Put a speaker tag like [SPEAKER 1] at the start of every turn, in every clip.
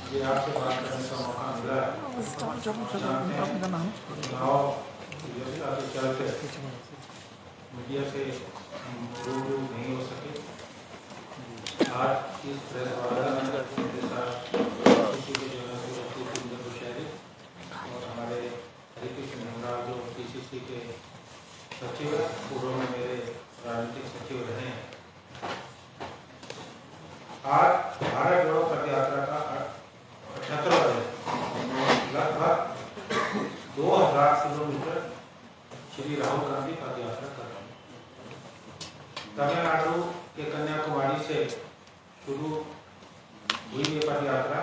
[SPEAKER 1] ये आपसे बात करने का मौका मिला है। चुनाव की व्यवस्था के चलते मीडिया से रूबरू नहीं हो सके। आज इस प्रेस वार्ता में मेरे साथ किसी के जो है शहरी और हमारे हरिकृष्ण हेमराज जो पीसीसी के सचिव पूर्व में मेरे राजनीतिक सचिव रहे हैं। आज भारत जोड़ो पद यात्रा का 78वां दिन, लगभग 2000 किलोमीटर श्री राहुल गांधी पद यात्रा कर रहे हैं। तमिलनाडु के कन्याकुमारी से शुरू हुई ये पद यात्रा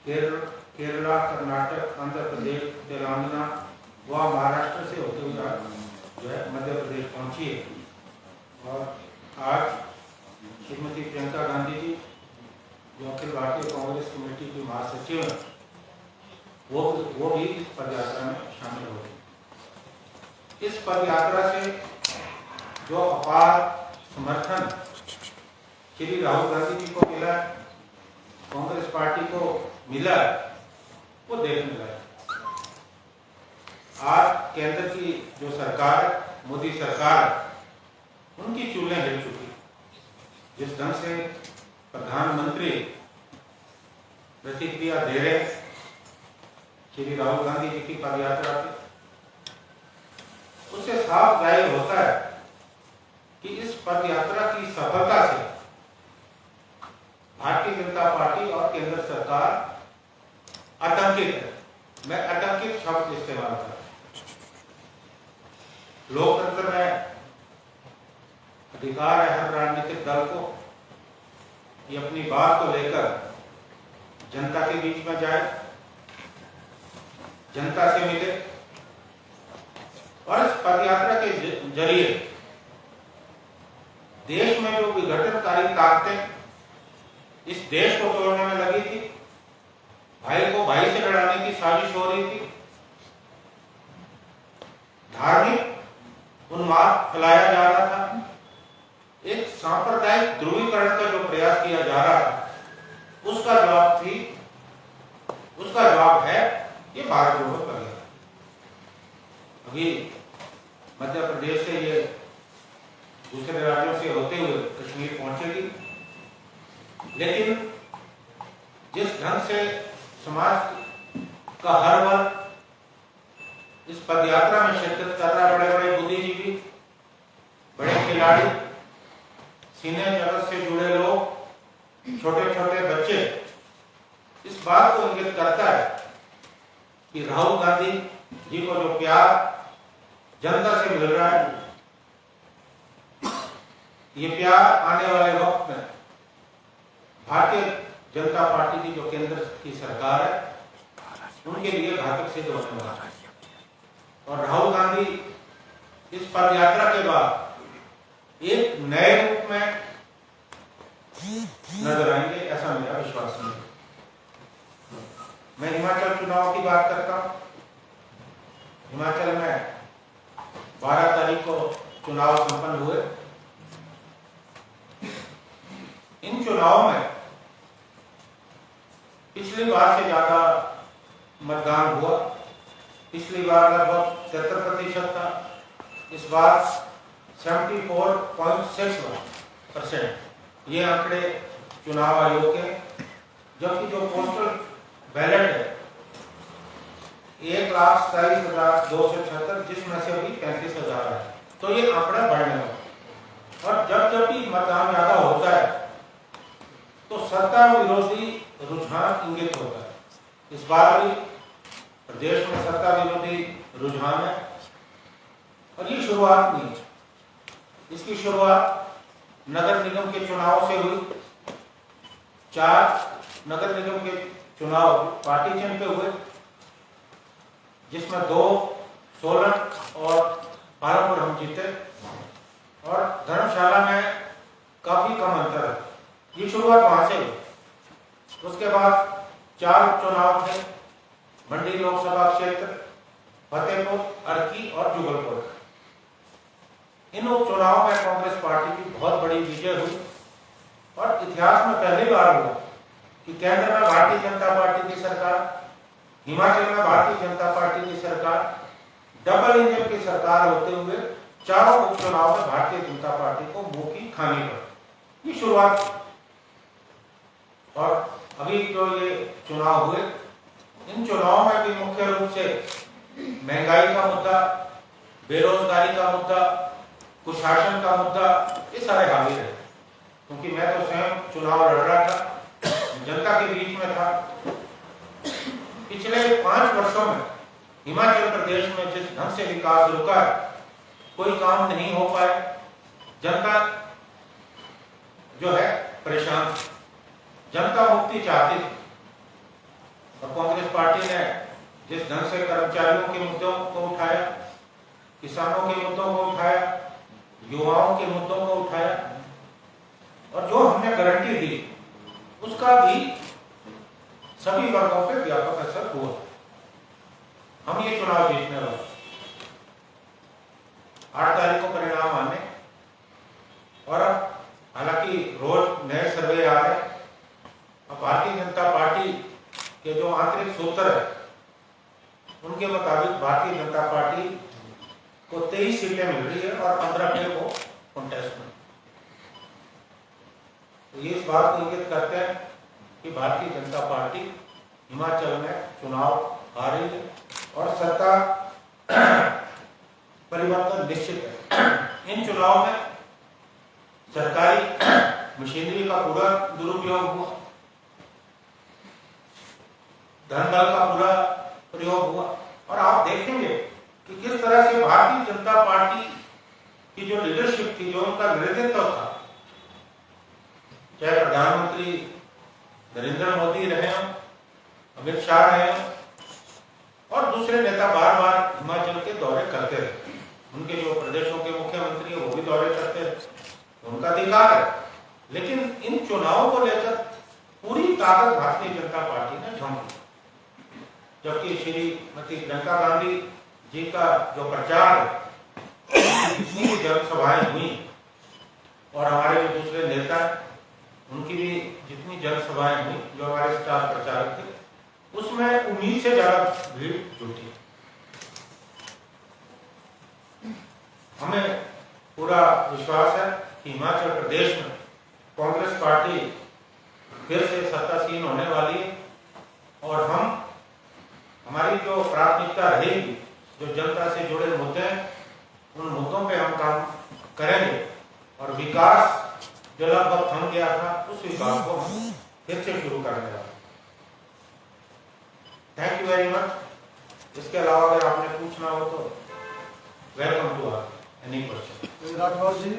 [SPEAKER 1] केरला, कर्नाटक, आंध्र प्रदेश, तेलंगाना व महाराष्ट्र से होते हुए जो है मध्य प्रदेश पहुंची है। और आज श्रीमती प्रियंका गांधी जी जो अखिल भारतीय कांग्रेस कमेटी की महासचिव हैं, वो भी इस पद यात्रा में शामिल हो गए। इस पद यात्रा से जो अपार समर्थन श्री राहुल गांधी जी को मिला, कांग्रेस पार्टी को मिला, वो देखने लगा। आज केंद्र की जो सरकार, मोदी सरकार, उनकी चूल्हें हिल चुकी। जिस ढंग से प्रधानमंत्री प्रतिक्रिया दे रहे श्री राहुल गांधी जी की पद यात्रा की, उससे साफ जाहिर होता है कि इस पद यात्रा की सफलता से भारतीय जनता पार्टी और केंद्र सरकार आतंकित है। मैं आतंकित शब्द इस्तेमाल कर रहा हूं। लोकतंत्र में अधिकार है हर राजनीतिक दल को कि अपनी बात को लेकर जनता के बीच में जाए, जनता से मिले और इस पदयात्रा के जरिए देश में जो विघटनकारी ताकतें इस देश को तोड़ने में लगी थी, भाई को भाई से लड़ाने की साजिश हो रही थी, धार्मिक उन्माद फैलाया जा रहा था, एक सांप्रदायिक ध्रुवीकरण का जो प्रयास किया जा रहा था, उसका जवाब है ये भारत जोड़ो पद यात्रा। अभी मध्य प्रदेश से ये दूसरे राज्यों से होते हुए कश्मीर पहुंचेगी, लेकिन जिस ढंग से समाज का हर वर्ग इस पदयात्रा में शिरकत कर रहा है, बड़े बड़े बुद्धिजीवी, बड़े खिलाड़ी, सिने जगत से जुड़े लोग, छोटे छोटे बच्चे, इस बात को इंगित करता है कि राहुल गांधी जी को जो प्यार जनता से मिल रहा है, ये प्यार आने वाले वक्त में भारतीय जनता पार्टी की जो केंद्र की सरकार है, उनके लिए घातक सिद्ध होने वाला है। और राहुल गांधी इस पद यात्रा के बाद एक नए रूप में नजर आएंगे, ऐसा मेरा विश्वास है। मैं हिमाचल चुनाव की बात करता हूं। हिमाचल में 12 तारीख को चुनाव संपन्न हुए। इन चुनाव में पिछली बार से ज्यादा मतदान हुआ। पिछली बार लगभग 73% था, इस बार 74.6% ये आंकड़े चुनाव आयोग के। जबकि जो पोस्टल बैलेट है 1,27,276, जिसमें से अभी 35,000 है, तो ये आंकड़ा बढ़ने लगा। और जब भी मतदान ज्यादा होता है तो सत्ता विरोधी रुझान इंगित होता है। इस बार भी प्रदेश में सत्ता विरोधी रुझान है और ये शुरुआत नहीं है। इसकी शुरुआत नगर निगम के चुनाव से हुई। 4 नगर निगम के चुनाव पार्टी चिन्ह पे हुए, जिसमें 2 सोलन और पालमपुर हम जीते और धर्मशाला में काफी कम अंतर है। ये शुरुआत वहां से हुई। उसके बाद 4 उपचुनाव थे, मंडी लोकसभा क्षेत्र, फतेहपुर, अर्की और जुगलपुर। इन उपचुनाव में कांग्रेस पार्टी की बहुत बड़ी विजय हुई और इतिहास में पहली बार हुआ कि कि केंद्र में भारतीय जनता पार्टी की सरकार, हिमाचल में भारतीय जनता पार्टी की सरकार, डबल इंजन की सरकार होते हुए चारों उपचुनाव में भारतीय जनता पार्टी को मुंह की खानी पड़ी। ये शुरुआत। और अभी जो ये चुनाव हुए, इन चुनाव में भी मुख्य रूप से महंगाई का मुद्दा, बेरोजगारी का मुद्दा, कुशासन का मुद्दा, ये सारे हावी रहे। क्योंकि मैं तो स्वयं चुनाव लड़ रहा था, जनता के बीच में था। पिछले 5 वर्षों में हिमाचल प्रदेश में जिस ढंग से विकास रुका है, कोई काम नहीं हो पाए, जनता जो है परेशान, जनता मुक्ति चाहती थी। और कांग्रेस पार्टी ने जिस ढंग से कर्मचारियों के मुद्दों को उठाया, किसानों के मुद्दों को उठाया, युवाओं के मुद्दों को उठाया, और जो हमने गारंटी दी उसका भी सभी वर्गों पर व्यापक असर हुआ। हम ये चुनाव जीतने वाले। 8 तारीख को परिणाम आने, और अब हालांकि रोज नए सर्वे आ रहे हैं। अब भारतीय जनता पार्टी के जो आंतरिक सूत्र है, उनके मुताबिक भारतीय जनता पार्टी को 23 सीटें मिल रही है और 15 पे वो कॉन्टेस्ट में। तो ये इस बात को इंगित करते हैं कि भारतीय जनता पार्टी हिमाचल में चुनाव हार रही है और सत्ता परिवर्तन निश्चित है। इन चुनाव में सरकारी मशीनरी का पूरा दुरुपयोग हुआ, धन बल का पूरा प्रयोग हुआ, और आप देखेंगे कि किस तरह से भारतीय जनता पार्टी की जो लीडरशिप थी, जो उनका नेतृत्व था, चाहे प्रधानमंत्री नरेंद्र मोदी रहे हों, अमित शाह रहे हों, और दूसरे नेता बार बार हिमाचल के दौरे करते रहे। उनके जो प्रदेशों के मुख्यमंत्री है वो भी दौरे करते रहे, उनका अधिकार है। लेकिन इन चुनावों को लेकर पूरी ताकत भारतीय जनता पार्टी ने झोंकी, जबकि श्रीमती प्रियंका गांधी जी का जो प्रचार है, जितनी भी जनसभाएं हुई, और हमारे जो दूसरे नेता उनकी भी जितनी जनसभाएं हुई, जो हमारे स्टार प्रचारक थे, उसमें उम्मीद से ज्यादा भीड़ जुटी। हमें पूरा विश्वास है कि हिमाचल प्रदेश में कांग्रेस पार्टी फिर से सत्तासीन होने वाली है, और हमारी जो प्राथमिकता रहेगी, जो जनता से जुड़े मुद्दे हैं, उन मुद्दों पे हम काम करेंगे, और विकास जो लगभग थम गया था, उस विकास को हम फिर से शुरू करने वाले। Thank you very much. इसके अलावा अगर आपने पूछना हो तो welcome to any question.
[SPEAKER 2] Rathore ji,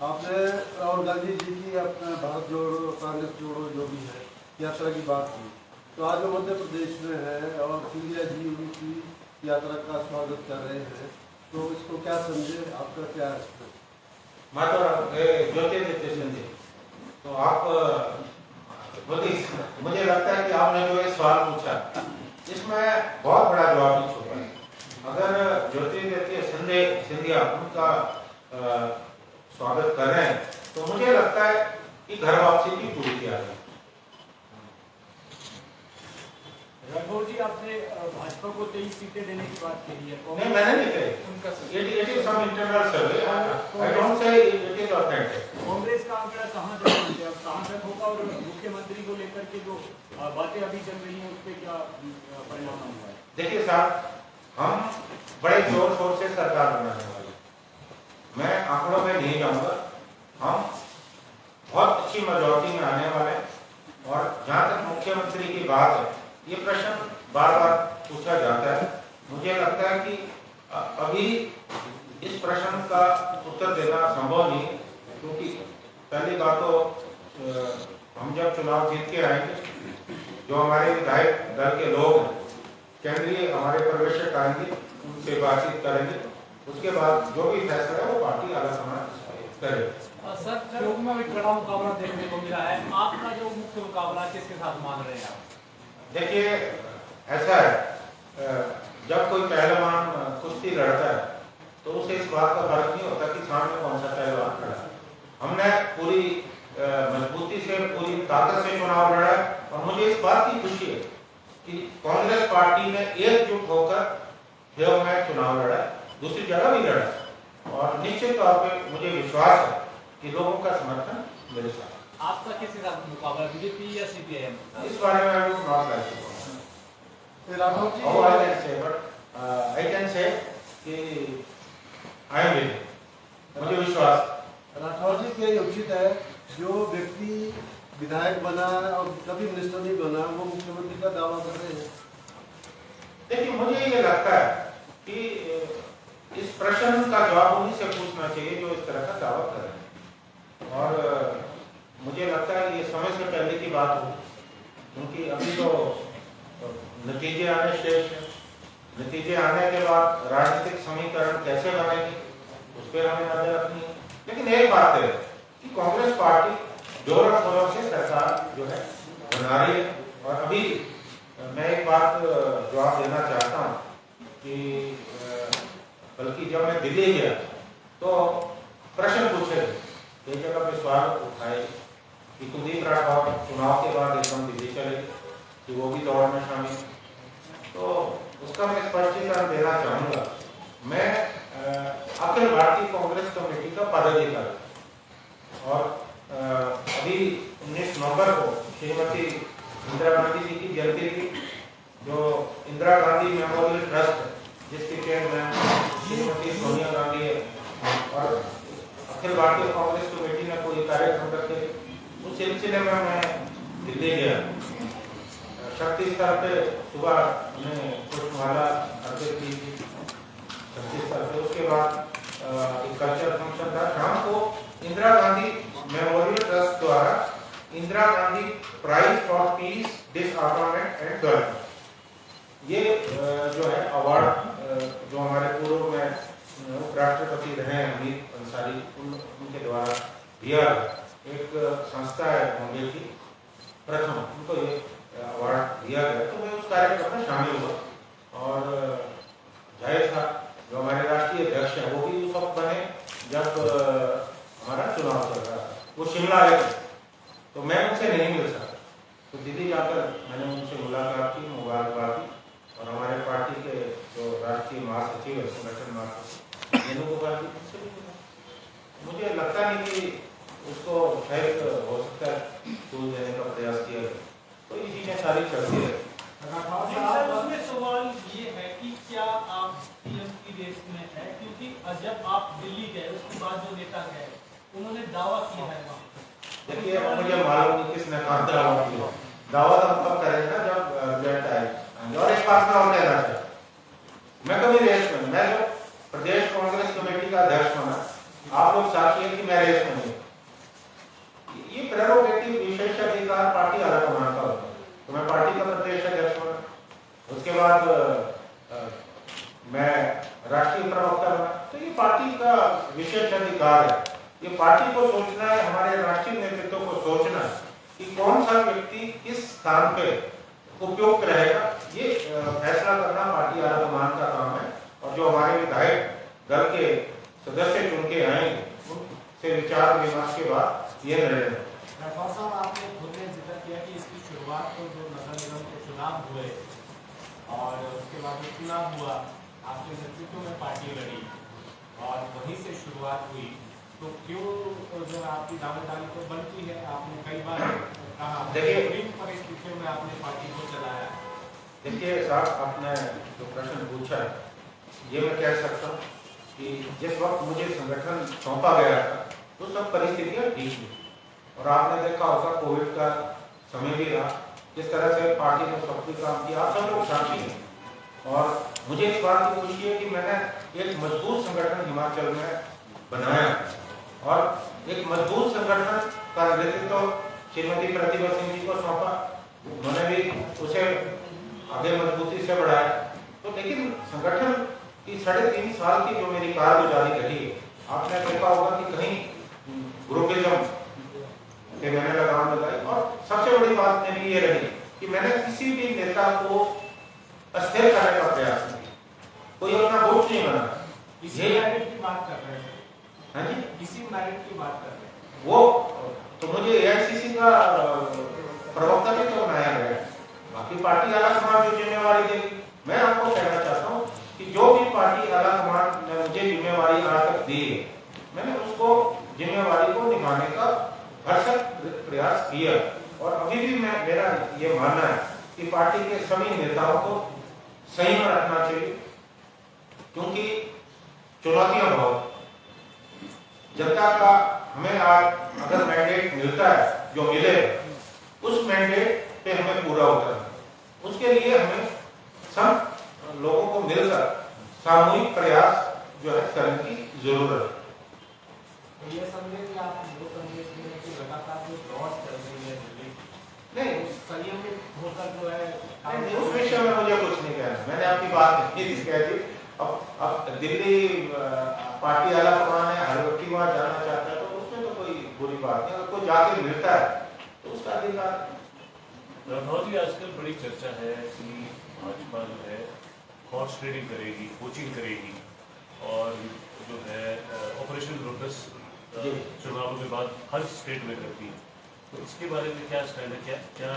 [SPEAKER 2] आपने राहुल गांधी जी की अपना भारत जोड़ो कांग्रेस जोड़ो जो भी है यात्रा की बात की, तो आज वो मध्य प्रदेश में है और सिंधिया जी उनकी यात्रा का स्वागत कर रहे हैं, तो इसको क्या समझे, आपका क्या है?
[SPEAKER 1] मैं तो ज्योतिरादित्य सिंधिया, तो आप मुझे लगता है कि आपने जो ये सवाल पूछा, इसमें बहुत बड़ा जवाब भी छुपा है। अगर ज्योतिरादित्य सिंधिया उनका स्वागत कर रहे हैं, तो मुझे लगता है कि घर वापसी की पूरी तैयारी है।
[SPEAKER 3] राठौर जी, आपने भाजपा को 23 सीटें देने की बात कही है।
[SPEAKER 1] नहीं, मैंने नहीं कही। It is some internal survey. I don't say it is authentic.
[SPEAKER 3] Congress का आंकड़ा कहाँ तक होगा, और मुख्यमंत्री को लेकर के जो बातें अभी चल रही हैं, उस पर क्या परिणाम हुआ है?
[SPEAKER 1] देखिए साहब, हम बड़े जोर शोर से सरकार बनाने वाले, मैं आंकड़ों में नहीं जाऊंगा। हम बहुत अच्छी मेजॉरिटी में आने वाले, और जहाँ तक मुख्यमंत्री की बात है, ये प्रश्न बार बार पूछा जाता है। मुझे लगता है कि अभी इस प्रश्न का उत्तर देना संभव नहीं, क्योंकि पहली बात तो हम जब चुनाव जीत के आएंगे, जो हमारे विधायक दल के लोग हैं, केंद्रीय हमारे पर्यवेक्षक आएंगे, उनसे बातचीत करेंगे, उसके बाद जो भी फैसला है वो पार्टी आला समाज करेगी।
[SPEAKER 3] सर, योग में एक बड़ा मुकाबला देखने को मिला है, आपका जो मुख्य मुकाबला किसके साथ मान रहे हैं आप?
[SPEAKER 1] देखिए, ऐसा है, जब कोई पहलवान कुश्ती लड़ता है तो उसे इस बात का फर्क नहीं होता कि सामने कौन सा पहलवान खड़ा है। हमने पूरी मजबूती से, पूरी ताकत से चुनाव लड़ा है, और और मुझे इस बात की खुशी है कि कांग्रेस पार्टी ने एकजुट होकर देव में चुनाव लड़ा, दूसरी जगह भी लड़ा, और निश्चित तौर पे मुझे विश्वास है कि लोगों का समर्थन मेरे साथ।
[SPEAKER 4] आपका किसके साथ मुकाबला, बीजेपी या सीपीआईएम?
[SPEAKER 1] इस बारे में I not like
[SPEAKER 2] Rathore ji,
[SPEAKER 1] I can say कि आई एम विनिंग, मुझे विश्वास।
[SPEAKER 2] राठौर जी क्या ये उचित है जो व्यक्ति विधायक बना और कभी मिनिस्टर नहीं बना वो मुख्यमंत्री का दावा कर रहे हैं?
[SPEAKER 1] देखिए, मुझे ये लगता है कि इस प्रश्न का जवाब उन्हीं से पूछना चाहिए जो इस तरह का दावा कर रहे हैं, और मुझे लगता है कि ये समय से पहले की बात हो, क्योंकि अभी तो नतीजे आने शेष हैं। नतीजे आने के बाद राजनीतिक समीकरण कैसे बनेगी उस पर हमें नजर रखनी है। लेकिन एक बात है कि कांग्रेस पार्टी जोरों शोरों से सरकार जो है बना रही है, और अभी मैं एक बात जवाब देना चाहता हूँ कि बल्कि जब मैं दिल्ली गया तो प्रश्न पूछे, एक जगह पे सवाल उठाए कि कुलदीप राठौर चुनाव के बाद एकदम दिल्ली चले कि वो भी दौड़ में शामिल, तो उसका मैं स्पष्टीकरण देना चाहूँगा। मैं अखिल भारतीय कांग्रेस कमेटी का पदाधिकारी, और अभी 19 नवंबर को श्रीमती इंदिरा गांधी जी की जयंती की जो इंदिरा गांधी मेमोरियल ट्रस्ट है जिसके चेयरमैन श्रीमती सोनिया गांधी है, और अखिल भारतीय कांग्रेस कमेटी ने कोई कार्यक्रम रखे, उस सिलसिले में मैं दिल्ली गया। शक्ति स्तर पे सुबह हमने पुष्पमाला अर्पित की थी शक्ति स्तर पे, उसके बाद एक कल्चर फंक्शन था। शाम को इंदिरा गांधी मेमोरियल ट्रस्ट द्वारा Indira Gandhi prize for peace, disarmament and development, ये जो है अवार्ड जो हमारे पूर्व में उपराष्ट्रपति रहे हैं हमीद अंसारी, उनके द्वारा दिया एक संस्था है मुंबई की, प्रथम उनको ये अवार्ड दिया गया। तो मैं उस कार्यक्रम में शामिल हुआ, और जाहिर था जो हमारे राष्ट्रीय अध्यक्ष हैं वो भी उस वक्त बने जब हमारा चुनाव चल रहा था, वो शिमला आए थे, तो मैं उनसे नहीं मिल सका। तो दिल्ली जाकर मैंने उनसे मुलाकात की, मुबारकबाद की, और हमारे पार्टी के जो राष्ट्रीय महासचिव है, संगठन महासचिव वेणुगोपाल जी, उनसे भी मिला। मुझे लगता नहीं कि उसको शायद हो सकता है टूल देने का प्रयास किया गया, तो ये चीजें सारी चलती है।
[SPEAKER 4] उसमें सवाल ये है कि क्या आप सीएम की रेस में है, क्योंकि जब आप दिल्ली गए उसके बाद जो नेता गए उन्होंने दावा किया है वहाँ।
[SPEAKER 1] देखिए, मुझे मालूम नहीं किसने कहा दावा किया, दावा तो तब करेंगे ना जब रिजल्ट आए। और एक बात मैं और कहना चाहता हूँ, मैं कभी रेस में, मैं जब प्रदेश कांग्रेस कमेटी का अध्यक्ष बना, आप लोग साक्षी हैं कि मैं रेस में नहीं, ये प्रेरोगेटिव विशेषाधिकार पार्टी आलाकमान का होता है। तो मैं पार्टी का प्रदेश अध्यक्ष बना, उसके बाद मैं राष्ट्रीय प्रवक्ता बना, तो ये पार्टी का विशेष अधिकार है। ये पार्टी को सोचना है, हमारे राष्ट्रीय नेतृत्व को सोचना है कि कौन सा व्यक्ति किस स्थान पे उपयुक्त रहेगा, ये फैसला करना पार्टी आलाकमान का काम है। और जो हमारे विधायक दल के सदस्य चुन के आएंगे उनसे विचार विमर्श के बाद ये निर्णय।
[SPEAKER 3] राठौर साहब, आपने खुद ने जिक्र किया कि इसकी शुरुआत तो जो नगर निगम के चुनाव हुए और उसके बाद जो चुनाव हुआ आपके नेतृत्व में पार्टी लड़ी और वहीं से शुरुआत हुई, तो क्यों जो आपकी दावेदारी तो बनती है? आपने कई बार कहा विभिन्न परिस्थितियों में आपने पार्टी को चलाया।
[SPEAKER 1] देखिए साहब, आपने जो प्रश्न पूछा है ये मैं कह सकता हूँ कि जिस वक्त मुझे संगठन सौंपा गया था तो सब परिस्थितियाँ ठीक थी, और आपने देखा होगा कोविड का समय भी रहा, जिस तरह से पार्टी ने सब कुछ काम किया, आप सब लोग साक्षी हैं। और मुझे इस बात की खुशी है कि मैंने एक मजबूत संगठन हिमाचल में बनाया, और एक मजबूत संगठन का नेतृत्व श्रीमती प्रतिभा सिंह जी को सौंपा, उन्होंने भी उसे आगे मजबूती से बढ़ाया। तो लेकिन संगठन की 3.5 साल की जो मेरी कारगुजारी रही है, आपने देखा होगा कि कहीं ग्रुपिज्म के मैंने लगाम लगाई, और सबसे बड़ी बात मेरी ये रही कि मैंने किसी भी नेता को अस्थिर करने का प्रयास नहीं किया, कोई अपना वोट नहीं बना।
[SPEAKER 3] इसी मैरिट की बात कर रहे हैं?
[SPEAKER 1] हाँ जी,
[SPEAKER 3] इसी मैरिट की बात कर रहे हैं।
[SPEAKER 1] वो तो मुझे एआईसीसी का प्रवक्ता भी तो बनाया गया है, बाकी पार्टी आला कमान जो जिम्मेवारी देगी। मैं आपको कहना चाहता हूँ कि जो भी पार्टी आला कमान ने मुझे जिम्मेवारी आज तक दी है, मैंने उसको जिम्मेवारी को निभाने का भरसक प्रयास किया। और अभी भी मेरा ये मानना है कि पार्टी के सभी नेताओं को सही में रखना चाहिए, क्योंकि चुनौतियां बहुत, जनता का हमें आज अगर मैंडेट मिलता है, जो मिले उस मैंडेट पे हमें पूरा उतरना, उसके लिए हमें सब लोगों को मिलकर सामूहिक प्रयास जो है करने की जरूरत है।
[SPEAKER 3] तो ये संदेश आप वो संदेश देने की लगातार जो दौड़ चल रही है दिल्ली,
[SPEAKER 1] नहीं
[SPEAKER 3] उस संयमित होकर जो है
[SPEAKER 1] नहीं, उस विषय में मुझे कुछ नहीं कहना, मैंने आपकी बात नहीं कह दी। अब दिल्ली पार्टी आला कमान है, हर व्यक्ति वहां जाना चाहता है, तो उसमें तो कोई बुरी बात नहीं, अगर कोई जाके मिलता है तो उसका अधिकार।
[SPEAKER 5] राठौर जी, आजकल बड़ी चर्चा है कि भाजपा जो है हॉर्स ट्रेडिंग करेगी, कोचिंग करेगी और जो है ऑपरेशन लोटस चुनाव के बाद हर स्टेट में करती है, तो इसके बारे में क्या स्टैंड है, क्या